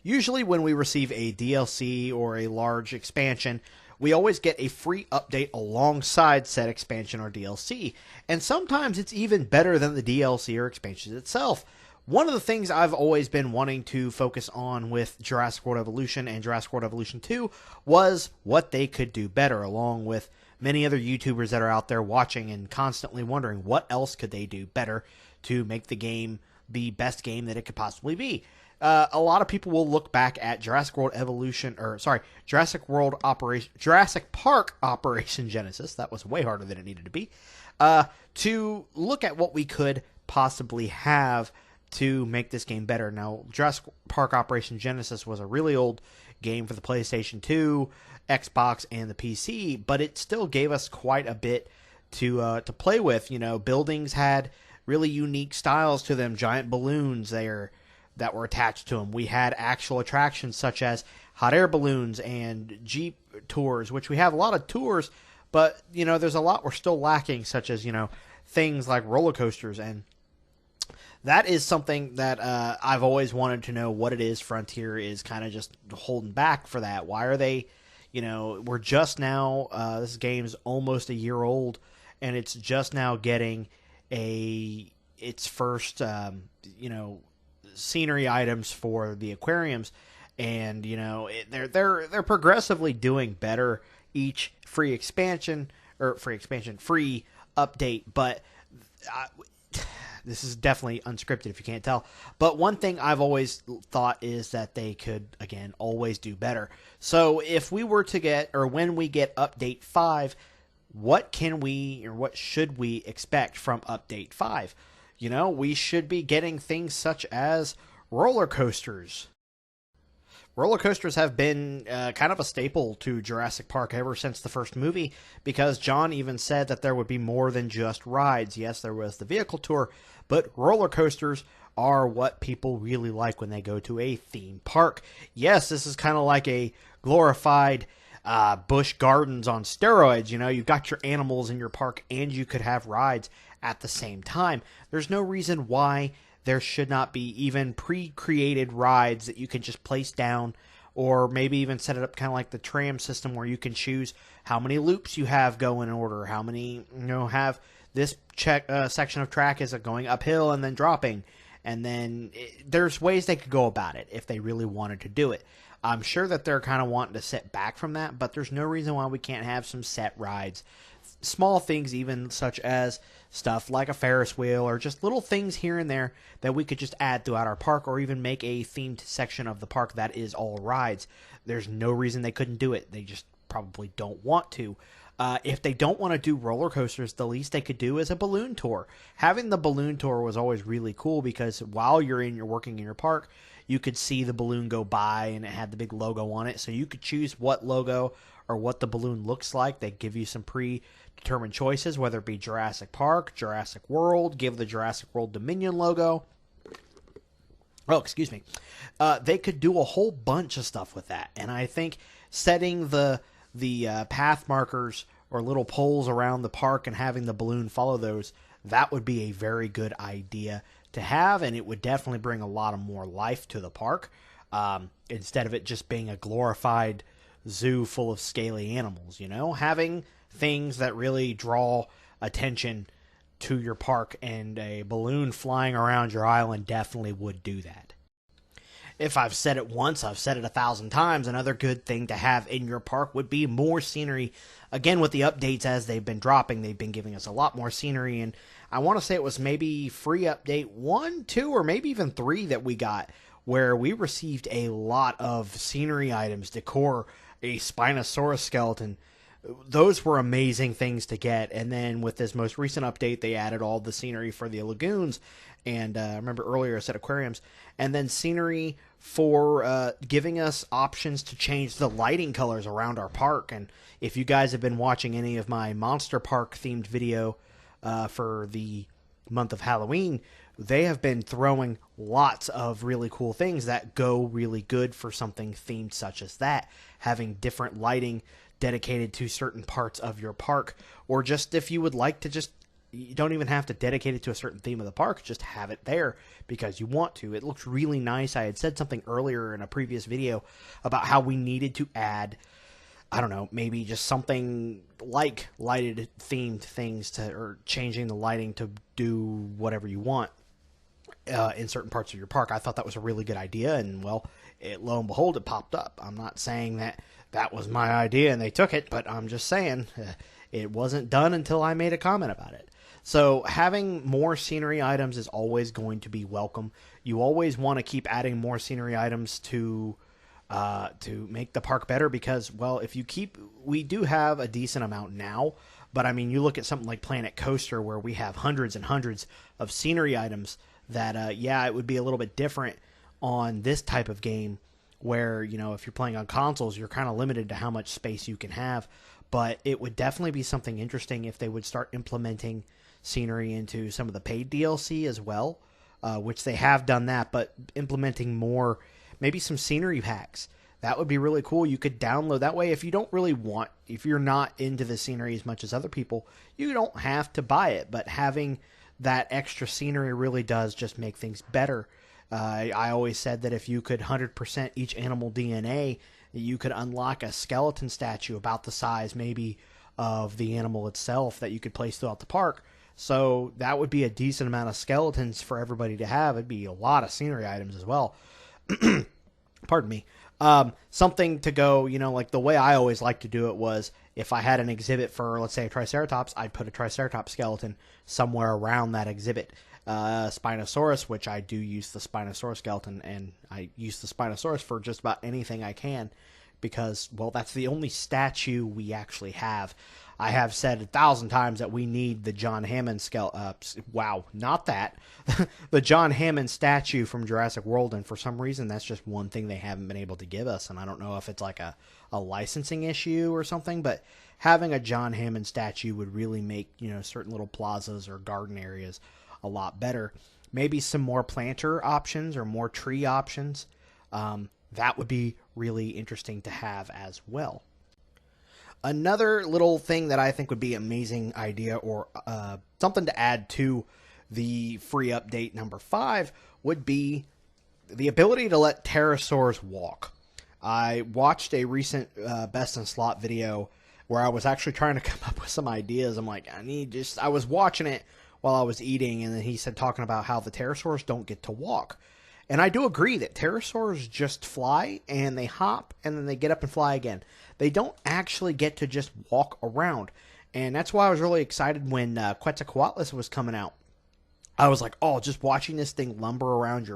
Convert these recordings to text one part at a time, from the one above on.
Usually when we receive a DLC or a large expansion, we always get a free update alongside said expansion or DLC, and sometimes it's even better than the DLC or expansion itself. One of the things I've always been wanting to focus on with Jurassic World Evolution and Jurassic World Evolution 2 was what they could do better, along with many other YouTubers that are out there watching and constantly wondering what else could they do better to make the game the best game that it could possibly be. A lot of people will look back at Jurassic World Evolution, Jurassic Park Operation Genesis. That was way harder than it needed to be. To look at what we could possibly have to make this game better. Now, Jurassic Park Operation Genesis was a really old game for the PlayStation 2, Xbox, and the PC, but it still gave us quite a bit to play with. You know, buildings had really unique styles to them, giant balloons that were attached to them. We had actual attractions such as hot air balloons and Jeep tours, which we have a lot of tours, but, you know, there's a lot we're still lacking, such as, you know, things like roller coasters. And that is something that I've always wanted to know what it is Frontier is kind of just holding back for that. Why are they, you know, we're just now, this game's almost a year old, and it's just now getting its first, you know, scenery items for the aquariums, and you know they're progressively doing better each free update, but this is definitely unscripted if you can't tell. But one thing I've always thought is that they could again always do better. So if we were to get, or when we get update 5, what should we expect from update 5? You know, we should be getting things such as roller coasters. Roller coasters have been kind of a staple to Jurassic Park ever since the first movie, because John even said that there would be more than just rides. Yes, there was the vehicle tour, but roller coasters are what people really like when they go to a theme park. Yes, this is kind of like a glorified Busch Gardens on steroids. You know, you've got your animals in your park and you could have rides at the same time. There's no reason why there should not be even pre-created rides that you can just place down, or maybe even set it up kind of like the tram system where you can choose how many loops you have go in order, how many, you know, have this section of track is going uphill and then dropping, and then there's ways they could go about it if they really wanted to do it. I'm sure that they're kind of wanting to sit back from that, but there's no reason why we can't have some set rides. Small things even, such as stuff like a Ferris wheel, or just little things here and there that we could just add throughout our park, or even make a themed section of the park that is all rides. There's no reason they couldn't do it. They just probably don't want to. If they don't want to do roller coasters, the least they could do is a balloon tour. Having the balloon tour was always really cool, because while you're working in your park, you could see the balloon go by, and it had the big logo on it, so you could choose what logo or what the balloon looks like. They give you some predetermined choices, whether it be Jurassic Park, Jurassic World, give the Jurassic World Dominion logo. Oh, excuse me. They could do a whole bunch of stuff with that, and I think setting the path markers or little poles around the park and having the balloon follow those, that would be a very good idea to have, and it would definitely bring a lot of more life to the park, instead of it just being a glorified zoo full of scaly animals. You know, having things that really draw attention to your park, and a balloon flying around your island definitely would do that. If I've said it once, I've said it 1,000 times. Another good thing to have in your park would be more scenery. Again, with the updates as they've been dropping, they've been giving us a lot more scenery, and I want to say it was maybe free update 1, 2, or maybe even 3 that we got, where we received a lot of scenery items, decor, a Spinosaurus skeleton. Those were amazing things to get. And then with this most recent update, they added all the scenery for the lagoons, and I remember earlier I said aquariums, and then scenery for giving us options to change the lighting colors around our park. And if you guys have been watching any of my Monster Park themed video for the month of Halloween, they have been throwing lots of really cool things that go really good for something themed such as that. Having different lighting dedicated to certain parts of your park, or just if you would like to just, you don't even have to dedicate it to a certain theme of the park, just have it there because you want to. It looks really nice. I had said something earlier in a previous video about how we needed to add, I don't know, maybe just something like lighted themed things to, or changing the lighting to do whatever you want in certain parts of your park. I thought that was a really good idea, and well, lo and behold, it popped up. I'm not saying that was my idea and they took it, but I'm just saying it wasn't done until I made a comment about it. So having more scenery items is always going to be welcome. You always want to keep adding more scenery items to make the park better because, well, if you keep, we do have a decent amount now, but I mean, you look at something like Planet Coaster where we have hundreds and hundreds of scenery items that, yeah, it would be a little bit different on this type of game where, you know, if you're playing on consoles, you're kind of limited to how much space you can have, but it would definitely be something interesting if they would start implementing scenery into some of the paid DLC as well, which they have done that, but implementing more, maybe some scenery packs. That would be really cool. You could download that way. If you don't really want, if you're not into the scenery as much as other people, you don't have to buy it, but having that extra scenery really does just make things better. I always said that if you could 100% each animal DNA, you could unlock a skeleton statue about the size maybe of the animal itself that you could place throughout the park. So that would be a decent amount of skeletons for everybody to have. It'd be a lot of scenery items as well. Pardon me. Something to go, you know, like the way I always like to do it was if I had an exhibit for, let's say, a Triceratops, I'd put a Triceratops skeleton somewhere around that exhibit. Spinosaurus, which I do use the Spinosaurus skeleton, and I use the Spinosaurus for just about anything I can because, well, that's the only statue we actually have. I have said 1,000 times that we need the John Hammond wow, not that. The John Hammond statue from Jurassic World, and for some reason that's just one thing they haven't been able to give us, and I don't know if it's like a licensing issue or something, but having a John Hammond statue would really make, you know, certain little plazas or garden areas a lot better. Maybe some more planter options or more tree options. That would be really interesting to have as well. Another little thing that I think would be an amazing idea, or something to add to the free update number 5, would be the ability to let pterosaurs walk. I watched a recent Best in Slot video where I was actually trying to come up with some ideas. I'm like, I was watching it while I was eating, and then he said, talking about how the pterosaurs don't get to walk. And I do agree that pterosaurs just fly, and they hop, and then they get up and fly again. They don't actually get to just walk around. And that's why I was really excited when Quetzalcoatlus was coming out. I was like, oh, just watching this thing lumber around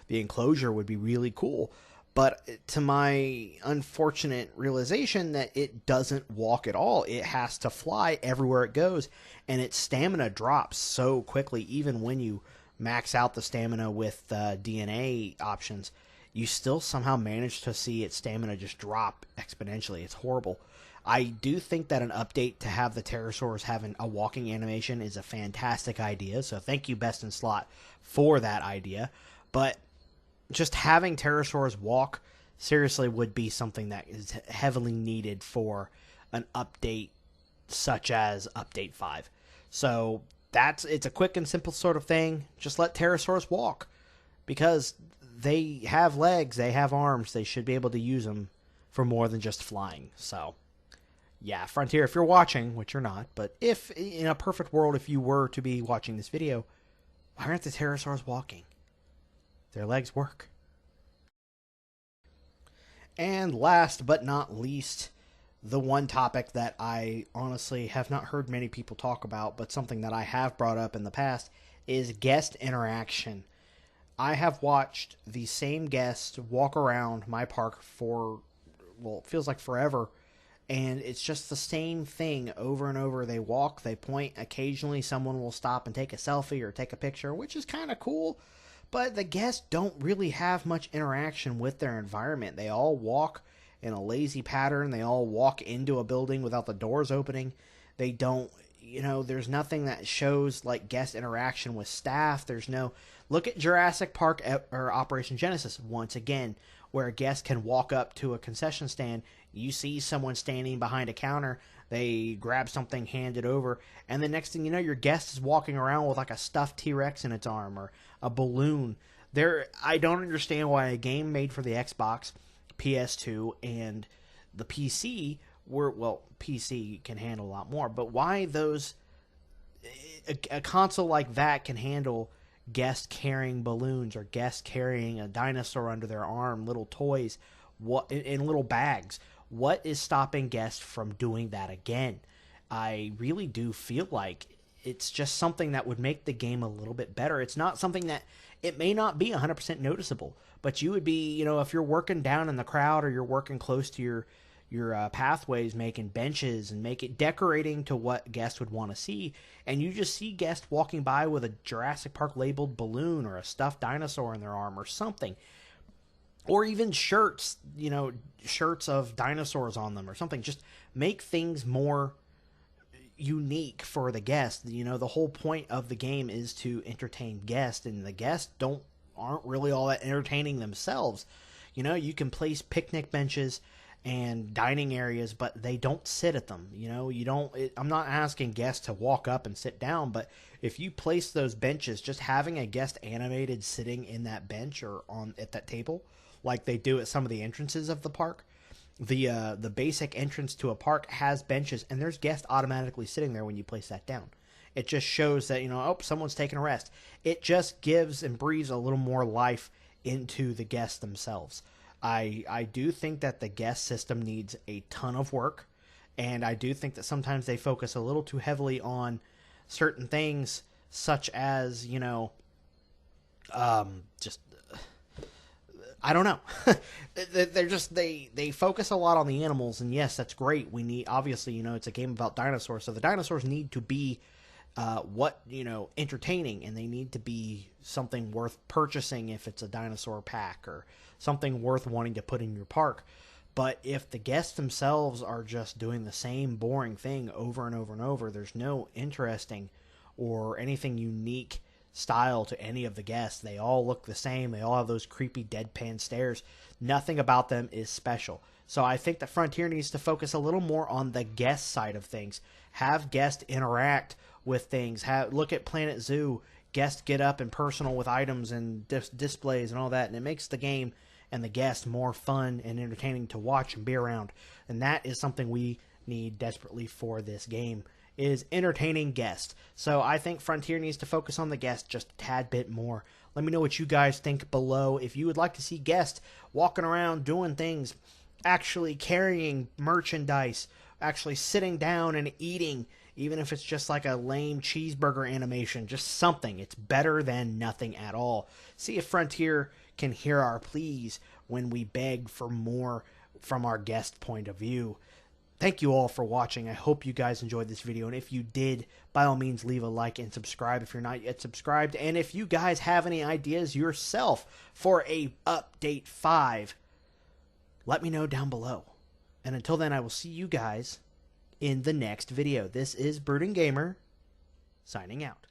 the enclosure would be really cool. But to my unfortunate realization that it doesn't walk at all. It has to fly everywhere it goes, and its stamina drops so quickly. Even when you max out the stamina with DNA options, you still somehow manage to see its stamina just drop exponentially. It's horrible. I do think that an update to have the pterosaurs having a walking animation is a fantastic idea, so thank you, Best in Slot, for that idea. But just having pterosaurs walk seriously would be something that is heavily needed for an update such as Update 5. So it's a quick and simple sort of thing. Just let pterosaurs walk, because they have legs, they have arms, they should be able to use them for more than just flying. So yeah, Frontier, if you're watching, which you're not, but if in a perfect world, if you were to be watching this video, why aren't the pterosaurs walking? Their legs work. And last but not least, the one topic that I honestly have not heard many people talk about, but something that I have brought up in the past, is guest interaction. I have watched the same guests walk around my park for, well, it feels like forever, and it's just the same thing over and over. They walk, they point, occasionally someone will stop and take a selfie or take a picture, which is kind of cool, but the guests don't really have much interaction with their environment. They all walk in a lazy pattern. They all walk into a building without the doors opening. They don't, there's nothing that shows like guest interaction with staff. There's no look at Jurassic Park or Operation Genesis once again, where a guest can walk up to a concession stand. You see someone standing behind a counter. They grab something, hand it over, and the next thing you know, your guest is walking around with like a stuffed T-Rex in its arm or a balloon. I don't understand why a game made for the Xbox, PS2, and the PC PC can handle a lot more, but why a console like that can handle guests carrying balloons or guests carrying a dinosaur under their arm, little toys, in little bags. What is stopping guests from doing that again? I really do feel like it's just something that would make the game a little bit better. It's not something that, it may not be 100% noticeable, but you would be, if you're working down in the crowd or you're working close to your pathways, making benches and decorating to what guests would want to see, and you just see guests walking by with a Jurassic Park labeled balloon or a stuffed dinosaur in their arm or something, or even shirts, shirts of dinosaurs on them or something. Just make things more unique for the guest. The whole point of the game is to entertain guests, and the guests aren't really all that entertaining themselves. You can place picnic benches and dining areas, but they don't sit at them. I'm not asking guests to walk up and sit down, but if you place those benches, just having a guest animated sitting in that bench or at that table, like they do at some of the entrances of the park. The basic entrance to a park has benches, and there's guests automatically sitting there when you place that down. It just shows that, someone's taking a rest. It just gives and breathes a little more life into the guests themselves. I do think that the guest system needs a ton of work, and I do think that sometimes they focus a little too heavily on certain things, such as, I don't know. They focus a lot on the animals, and yes, that's great. We need, obviously, it's a game about dinosaurs, so the dinosaurs need to be entertaining, and they need to be something worth purchasing if it's a dinosaur pack or something worth wanting to put in your park. But if the guests themselves are just doing the same boring thing over and over and over, there's no interesting or anything unique style to any of the guests. They all look the same. They all have those creepy deadpan stares. Nothing about them is special. So I think that Frontier needs to focus a little more on the guest side of things. Have guests interact with things. Look at Planet Zoo. Guests get up and personal with items and displays and all that, and it makes the game and the guests more fun and entertaining to watch and be around. And that is something we need desperately for this game, is entertaining guests. So I think Frontier needs to focus on the guests just a tad bit more. Let me know what you guys think below. If you would like to see guests walking around doing things, actually carrying merchandise, actually sitting down and eating, even if it's just like a lame cheeseburger animation, just something. It's better than nothing at all. See if Frontier can hear our pleas when we beg for more from our guest point of view. Thank you all for watching. I hope you guys enjoyed this video, and if you did, by all means leave a like and subscribe if you're not yet subscribed. And if you guys have any ideas yourself for a Update 5, let me know down below. And until then, I will see you guys in the next video. This is Brooding Gamer, signing out.